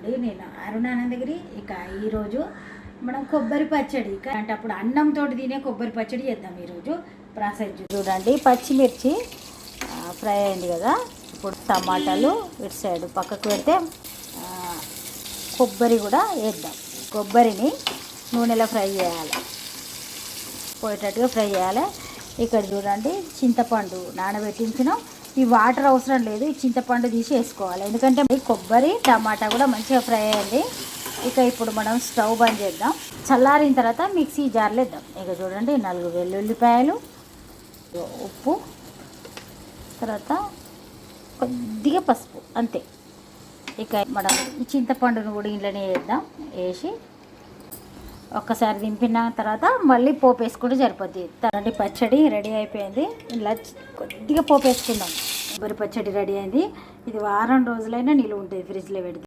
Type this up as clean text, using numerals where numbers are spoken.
చూడండి, నేను అరుణానందగిరి. ఇక ఈరోజు మనం కొబ్బరి పచ్చడి, అంటే అప్పుడు అన్నంతో తినే కొబ్బరి పచ్చడి చేద్దాం ఈరోజు. ప్రాసెస్ చూడండి, పచ్చిమిర్చి ఫ్రై అయింది కదా. ఇప్పుడు టమాటాలు ఇటు సైడ్ పక్కకు పెడితే కొబ్బరి కూడా వేద్దాం. కొబ్బరిని నూనెలో ఫ్రై చేయాలి, పోయేటట్టుగా ఫ్రై చేయాలి. ఇక్కడ చూడండి, చింతపండు నానబెట్టించినాం. ఈ వాటర్ అవసరం లేదు, ఈ చింతపండు తీసి వేసుకోవాలి, ఎందుకంటే కొబ్బరి టమాటా కూడా మంచిగా ఫ్రై అయింది. ఇక ఇప్పుడు మనం స్టవ్ బంద్ చేద్దాం. చల్లారిన తర్వాత మిక్సీ జార్లో వేద్దాం. ఇక చూడండి, 4 వెల్లుల్లిపాయలు, ఉప్పు, తర్వాత కొద్దిగా పసుపు, అంతే. ఇక మనం ఈ చింతపండును కూడా ఇంట్లోనే వేద్దాం. వేసి ఒక్కసారి దింపిన తర్వాత మళ్ళీ పోపు వేసుకుంటే సరిపోద్ది. తనటి పచ్చడి రెడీ అయిపోయింది. ఇలా కొద్దిగా పోపు వేసుకుందాం. కొబ్బరి పచ్చడి రెడీ అయింది. ఇది వారం రోజులైనా నిలువ ఉంటుంది ఫ్రిడ్జ్లో పెడితే.